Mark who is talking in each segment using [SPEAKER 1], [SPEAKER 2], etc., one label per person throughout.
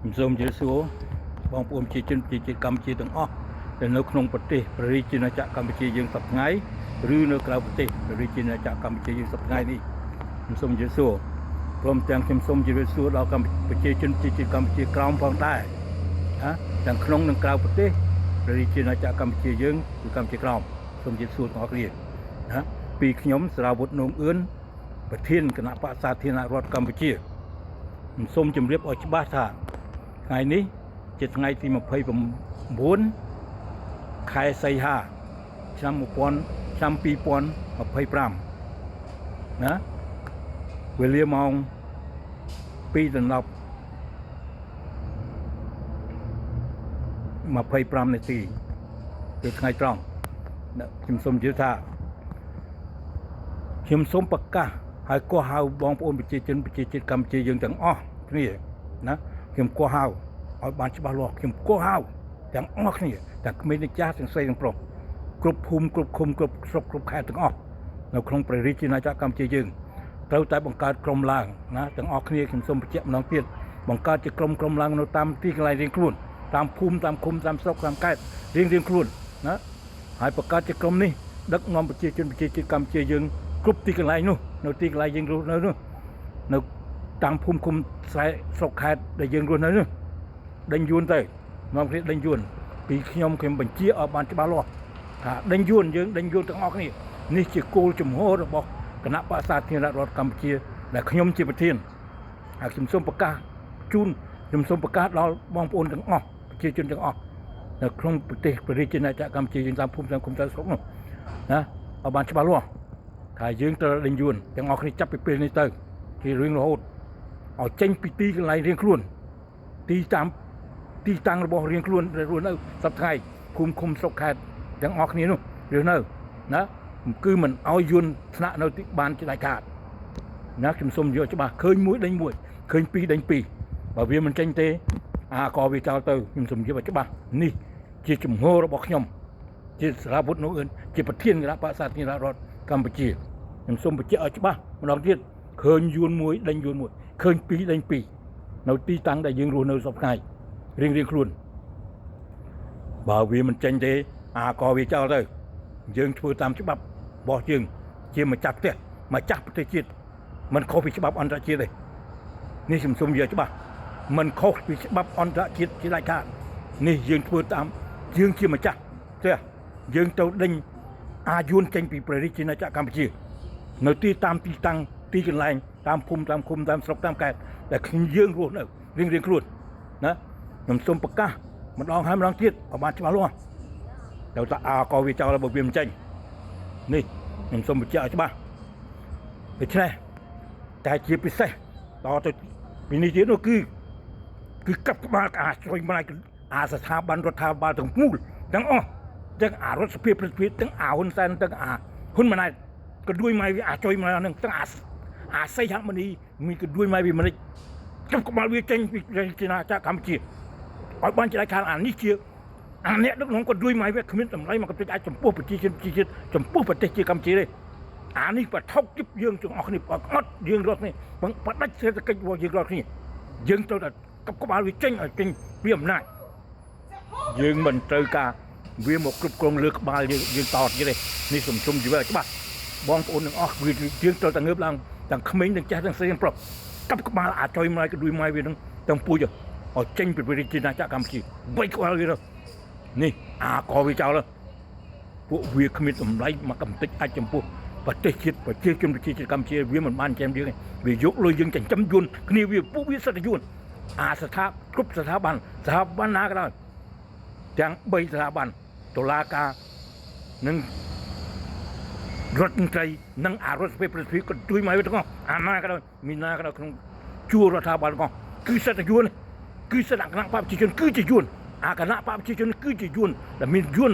[SPEAKER 1] សូមជម្រាបសួរបងប្អូនជាជនជាតិកម្ពុជាទាំងអស់ដែលនៅក្នុងប្រទេសព្រះរាជាណាចក្រកម្ពុជាយើងសប្តាហ៍ថ្ងៃឬនៅក្រៅប្រទេសព្រះរាជាណាចក្រកម្ពុជាយើងសប្តាហ៍ថ្ងៃនេះខ្ញុំសូមជម្រាបសួរព្រមទាំងខ្ញុំសូមជម្រាបសួរដល់ប្រជាជនជាតិកម្ពុជាក្រោមផងដែរទាំងក្នុងនិងក្រៅប្រទេសព្រះរាជាណាចក្រកម្ពុជាយើងគឺកម្ពុជាក្រោមសូមជម្រាបសួរទាំងអស់គ្នាពីខ្ញុំសារាវុធនោមអឿនប្រធានគណៈបក្សសាធារណរដ្ឋកម្ពុជាខ្ញុំសូមជម្រាបឲ្យច្បាស់ថាថ្ងៃនេះជាថ្ងៃទី29ខែសីហាឆ្នាំ2025ណាវេលាម៉ោង2:25 នាទីគឺថ្ងៃត្រង់ខ្ញុំសូមជឿថាខ្ញុំសូមប្រកាសហើយកោះហៅបងប្អូនប្រជាជនប្រជាជាតិកម្ពុជាយើងទាំងអស់គ្នាណាខ្ញុំកោះហៅឲ្យបានច្បាស់លាស់ខ្ញុំកោះហៅទាំងអស់គ្នាទាំងក្មេងទាំងចាស់ទាំងស្រីទាំងប្រុសគ្រប់ភូមិគ្រប់ឃុំគ្រប់ស្រុកគ្រប់ខេត្តទាំងអស់នៅក្នុងព្រះរាជាណាចក្រកម្ពុជាយើងត្រូវតែបង្កើតក្រុមឡើងណាទាំងអស់គ្នាខ្ញុំសូមបញ្ជាក់ម្ដងទៀតបង្កើតជាក្រុមឡើងនៅតាមទីកន្លែងរៀងខ្លួនតាមភូមិតាមឃុំតាមស្រុកតាមខេត្តរៀងខ្លួនណាហើយបង្កើតជាក្រុមនេះដឹកនាំប្រជាជនប្រជាជាតិកម្ពុជាយើងគ្រប់ទីកន្លែងនោះនៅទីកន្លែងយើងរស់នៅនោះនៅតាមភូមិឃុំស្រែស្រុកខេត្តដែលយើងរស់នៅនោះដេញយួនទៅនាំគ្នាដេញយួនពីខ្ញុំបញ្ជាឲ្យបានច្បាស់លាស់ថាដេញយួនយើងដេញយួនទាំងអស់គ្នានេះជាគោលជំហររបស់គណៈបក្សសាធារណរដ្ឋកម្ពុជាដែលខ្ញុំជាប្រធានហើយខ្ញុំសូមប្រកាសជូនខ្ញុំសូមប្រកាសដល់បងប្អូនទាំងអស់ប្រជាជនទាំងអស់នៅក្នុងប្រទេសព្រះរាជាណាចក្រកម្ពុជាយើងតាមភូមិតាមឃុំតាមស្រុកនោះណាឲ្យបានច្បាស់លាស់ថាយើងត្រូវដេញយួនទាំងអស់គ្នាចាប់ពីពេលនេះទៅជារឿងរហូតឲ្យចេញពីទីកន្លែងរៀងខ្លួនទីតាំងរបស់រៀងខ្លួនរស់នៅសប្តាហ៍ថ្ងៃភូមិឃុំស្រុកខេត្តទាំងអស់គ្នានោះរស់នៅណាគឺមិនឲ្យយួនស្នាក់នៅទីបានជាដាច់ខាតណាខ្ញុំសូមយកច្បាស់ឃើញមួយដេញមួយឃើញពីរដេញពីរបើវាមិនចេញទេក៏វាចោលទៅខ្ញុំសូមយកច្បាស់នេះជាជំហររបស់ខ្ញុំជាសារាវុធនោមអឿនជាប្រធានគណៈបក្សសាធារណរដ្ឋកម្ពុជាខ្ញុំសូមបញ្ជាក់ឲ្យច្បាស់ម្ដងទៀតឃើញយួនមួយដេញយួនមួយឃើញពីរដេញពីរនៅទីតាំងដែលយើងរស់នៅសពថ្ងៃរៀងខ្លួនបើវាមិនចេញទេក៏វាចោលទៅយើងធ្វើតាមច្បាប់របស់យើងជាម្ចាស់ផ្ទះម្ចាស់ប្រទេសជាតិមិនខុសពីច្បាប់អន្តរជាតិទេនេះខ្ញុំសូមនិយាយច្បាស់មិនខុសពីច្បាប់អន្តរជាតិជាដាច់ខាតនេះយើងធ្វើតាមយើងជាម្ចាស់ផ្ទះយើងទៅដេញយួនចេញពីព្រះរាជាណាចក្រកម្ពុជានៅទីតាំងទីកន្លែងតាមភូមិតាមឃុំតាមស្រុកតាមខេត្តដែលយើងរស់នៅរៀងខ្លួនណាខ្ញុំសូមប្រកាសម្ដងហើយម្ដងទៀតឲ្យបានច្បាស់លាស់ដល់ថាក៏វាចោលបើវាមិនចេញនេះខ្ញុំសូមបញ្ជាក់ឲ្យច្បាស់ដូច្នេះតែជាពិសេសតទៅពីនេះទៀតនោះគឺកាប់ក្បាលជួយម្លាយស្ថាប័នរដ្ឋាភិបាលទាំងមូលទាំងអស់ទាំងរដ្ឋសភាប្រតិភិទាំងហ៊ុនសែនទាំងហ៊ុនម៉ាណែតក៏ដួយមកវាជួយម្លាយនឹងទាំងសីហមុនីមានក៏ដួយមកវាមិនកាប់ក្បាលវាចេញពីជាណាចក្រកម្ពុជាឲ្យបានជាដាច់ខាតនេះជាអ្នកដឹកនាំក៏ដួយមកវាគ្មានតម្លៃមកកម្ពុជាអាចចំពោះប្រជាជនជាតិចំពោះប្រទេសជាកម្ពុជាទេនេះបថុកជិបយើងទាំងអស់គ្នាអត់យើងរត់នេះបដាច់សេដ្ឋកិច្ចរបស់យើងរត់គ្នាយើងត្រូវតែកាប់ក្បាលវាចេញឲ្យចេញពីអំណាចយើងមិនត្រូវការវាមកគ្រប់គ្រងលើក្បាលយើងតទៀតទេនេះសំជុំយល់ច្បាស់បងប្អូនទាំងអស់យើងត្រូវតែងើបឡើងទាំងក្មេងទាំងចាស់ទាំងស្រីទាំងប្រុសកាប់ក្បាលចុយមកក៏ដួយមកវានឹងទាំងពួយឲ្យចេញពីព្រះរាជាណាចក្រកម្ពុជាបីក្បាលវាទៅនេះក៏វាចោលពួកវាគ្មានតម្លៃមកកំតិចអាចចំពោះប្រទេសជាតិប្រជាជនប្រជាជាតិកម្ពុជាវាមិនបានចាំយើងទេវាយកលុយយើងចិញ្ចឹមយួនគ្នាវាពួកវាសិតតែយួនគ្រប់ស្ថាប័នណាក៏ដោយទាំង3ស្ថាប័នតុលាការនិងរដ្ឋមន្ត្រីនិងរដ្ឋសភាប្រតិភិក៏ជួយមកវាទាំងអស់ណាក៏ដោយមានណាក៏ដោយក្នុងជួររដ្ឋាភិបាលទាំងអស់គឺសិតតែយួនគឺសិតតែគណៈបព្វជិជនគឺជាយួនគណៈបព្វជិជនគឺជាយួនដែលមានយួន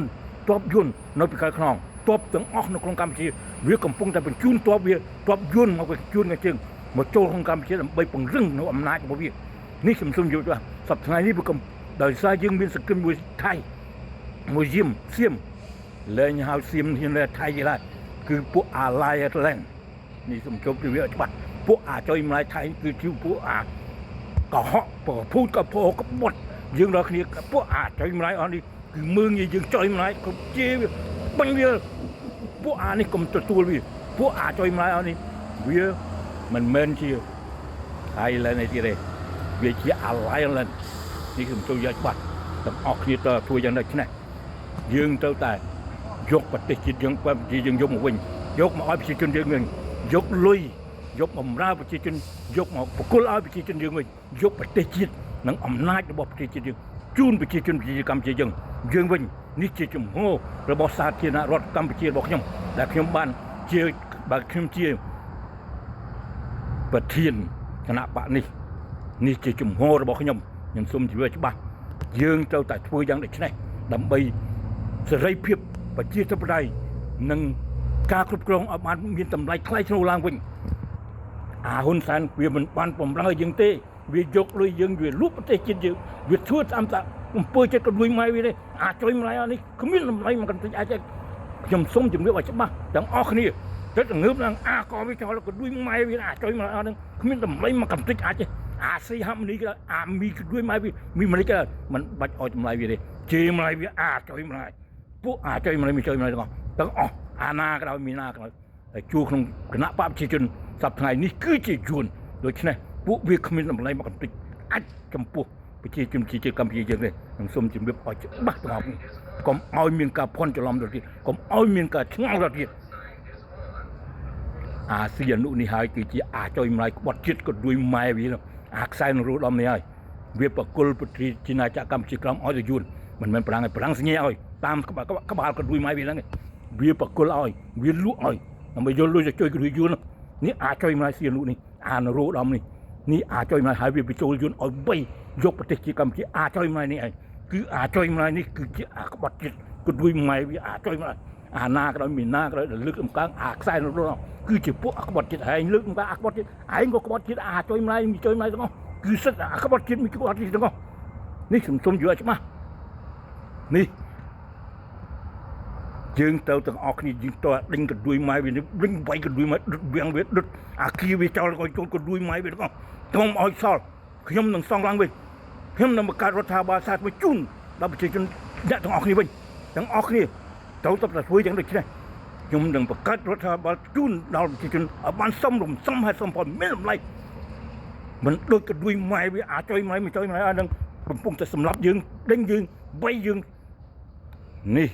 [SPEAKER 1] ទ័ពយួននៅពីក្រោយខ្នងទ័ពទាំងអស់នៅក្នុងកម្ពុជាវាកំពុងតែបញ្ជូនទ័ពយួនមកបញ្ជូនជើងមកចូលក្នុងកម្ពុជាដើម្បីពង្រឹងនៅអំណាចរបស់វានេះខ្ញុំសូមយល់ថាសប្តាហ៍ថ្ងៃនេះវាដោយសារយើងមានសង្គ្រាមមួយថៃមួយសៀមលែងហៅសៀមហ៊ានថៃទេឡើយគឺពួកអាឡៃឡែននេះសូមជប់វាច្បាស់ពួកចុយម្លាយថៃគឺជាពួក ก็เหาะพูดก็พอก็บดយើងដល់គ្នាពួកអាចុយម្លាយអស់នេះគឺមើងយើងចុយម្លាយគ្រប់ជាបាញ់វាពួកនេះកុំទទួលវាពួកអាចុយម្លាយអស់នេះវាមិនមែនជា Thailand ទេទេវាជា Alliance នេះខ្ញុំចូលយកច្បាស់ទាំងអស់គ្នាតើធ្វើយ៉ាងដូច្នេះយើងទៅតែយកប្រទេសជាតិយើងប្រជាយើងយកមកវិញយកមកឲ្យប្រជាជនយើងវិញយកលុយយកបំរើប្រជាជនយកមកបកគលឲ្យប្រជាជនយើងវិញយកប្រទេសជាតិនិងអំណាចរបស់ប្រទេសជាតិយើងជូនប្រជាជនប្រជាកម្ពុជាយើងវិញនេះជាជំហររបស់សាធារណរដ្ឋកម្ពុជារបស់ខ្ញុំដែលខ្ញុំបានជាបើខ្ញុំជាប្រធានគណៈបកនេះជាជំហររបស់ខ្ញុំសូមជម្រាបច្បាស់យើងត្រូវតែធ្វើយ៉ាងដូចនេះដើម្បីសេរីភាពប្រជាធិបតេយ្យនិងការគ្រប់គ្រងឲ្យបានមានតម្លៃថ្លៃថ្នូរឡើងវិញហ៊ុនសែនវាមិនបានបំរើយើងទេវាយកលុយយើងវាលួចប្រទេសជាតិយើងវាធ្វើតាមតាអំពើចិត្តក៏លួយម៉ែវាទេអាចុយម្លាយនេះគ្មានតម្លៃមកកន្តិចអាចខ្ញុំសូមជម្រាបឲ្យច្បាស់ទាំងអស់គ្នាទៅងើបឡើងក៏វាចោលក៏លួយម៉ែវាអាចុយម្លាយហ្នឹងគ្មានតម្លៃមកកន្តិចអាចសីហាមនេះក៏មីក៏លួយម៉ែវាមីម្លេចក៏មិនបាច់ឲ្យតម្លៃវាទេជេរម្លាយវាអាចុយម្លាយពួកអាចុយម្លាយទាំងអស់ណាក៏ដោយមានណាក៏ដោយតែជួក្នុងគណៈបព្វជិជនសប្តាហ៍នេះគឺជាយួនដូច្នេះពួកវាគ្មានតម្លៃមកកន្តិចអាចចំពោះប្រជាជនជាតិកម្ពុជាយើងទេខ្ញុំសូមជម្រាបឲ្យច្បាស់ទាំងអស់កុំឲ្យមានការភ័ន្តច្រឡំទៅទៀតកុំឲ្យមានការឆ្ងល់ទៅទៀតអាស៊ីអនុនេះហើយគឺជាអាចុយម្លាយក្បត់ជាតិក៏ដូចម៉ែវាខ្សែនរោដំនេះហើយវាបកគលប្រទេសជាណាចក្រកម្ពុជាក្រមឲ្យទៅយួនមិនមែនប្រាំងឲ្យប្រាំងស្ញែឲ្យតាមក្បាលក៏ដូចម៉ែវាហ្នឹងវាបកគលឲ្យវាលក់ឲ្យដើម្បីយកលុយទៅជួយក៏ដូចយួននេះអាចុយម្លាយស៊ីអនុនេះនរោដំនេះអាចុយម្លាយហើយវាបញ្ចូលយួនឲ្យបីយកប្រទេសជាកម្ពុជាអាចុយម្លាយនេះឯងគឺអាចុយម្លាយនេះគឺជាក្បត់ជាតិក៏ដូចម៉ែវាអាចុយម្លាយណាក៏ដោយមានណាក៏ដោយលើកអំកើងខ្សែនរោគឺជាពួកក្បត់ជាតិឯងលើកអំកើងក្បត់ជាតិឯងក៏ក្បត់ជាតិអាចុយម្លាយមានចុយម្លាយទាំងអស់គឺសិតក្បត់ជាតិមានក្បត់ជាតិទាំងអស់នេះខ្ញុំសូមយល់ច្បាស់នេះយើងទៅទាំងអស់គ្នាយើងតើដេញកដួយម៉ែវានេះវិញវាយកដួយម៉ែដុតវាំងវាដុតគីវាចោលឲ្យជូនកដួយម៉ែវាទាំងអស់ខ្ញុំឲ្យសល់ខ្ញុំនឹងសងឡើងវិញខ្ញុំនឹងបង្កើតរដ្ឋាភិបាលសាស្ត្រមួយជូនដល់ប្រជាជនអ្នកទាំងអស់គ្នាវិញទាំងអស់គ្នាត្រូវតែធ្វើយ៉ាងដូចនេះខ្ញុំនឹងបង្កើតរដ្ឋាភិបាលជូនដល់ប្រជាជនឲ្យបានសមហេតុសមផលមានតម្លៃមិនដូចកដួយម៉ែវាអាចុយម៉ែមិនចុយម៉ែនឹងកំពុងតែសម្លាប់យើងដេញយើងបីយើងនេះ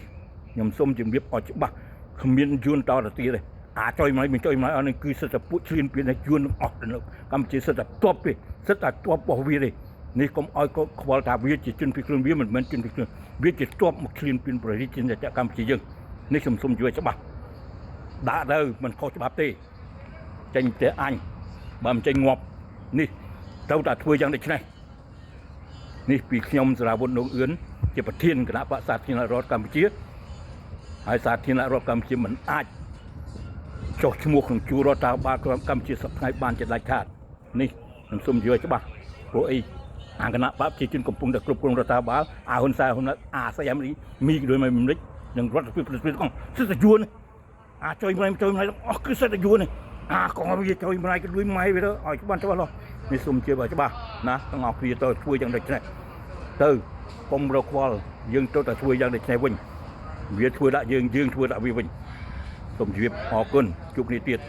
[SPEAKER 1] ខ្ញុំសូមជម្រាបឲ្យច្បាស់គ្មានយួនតទៅទៀតទេអាចុយម៉ែមិនចុយម៉ែនេះគឺសិតតែពួកឈ្លានពានយួនទាំងអស់ទៅកម្ពុជាសិតតែទ័ពទេសិតតែទ័ពរបស់វាទេនេះកុំឲ្យកខ្វល់ថាវាជាជនភៀសខ្លួនវាមិនមែនជនភៀសខ្លួនវាជាទ័ពមកឈ្លានពានប្រជាជនកម្ពុជាយើងនេះខ្ញុំសូមជួយច្បាស់ដាក់ទៅមិនខុសច្បាប់ទេចេញតែអញបើមិនចេញងាប់នេះត្រូវតែធ្វើយ៉ាងដូចនេះនេះពីខ្ញុំសារាវុធនងអឿនជាប្រធានគណៈបក្សសាធារណរដ្ឋកម្ពុជាហើយសាធារណរដ្ឋកម្ពុជាមិនអាចចុះឈ្មោះក្នុងជួររដ្ឋាភិបាលកម្ពុជាសប្តាហ៍បានជាដាច់ខាតនេះខ្ញុំសូមយល់ច្បាស់ព្រោះអីគណៈបព្វជិជនកំពុងតែគ្រប់គ្រងរដ្ឋាភិបាលហ៊ុនសែនសៃអាមេរីមីក៏ដូចមិនមិននឹងរដ្ឋាភិបាលប្រទេសអង្គសិទ្ធិយួនចុយម្លាយអស់គឺសិទ្ធិយួនក៏វាចុយម្លាយក៏ដូចម៉ែវាទៅឲ្យច្បាស់ច្បាស់នេះសូមជឿឲ្យច្បាស់ណាទាំងអស់គ្នាទៅធ្វើយ៉ាងដូចនេះទៅកុំរកខ្វល់យើងទៅតែធ្វើយ៉ាងដូចនេះវិញវាធ្វើដាក់យើងធ្វើដាក់វាវិញសូមជម្រាបអរគុណជួបគ្នាទៀត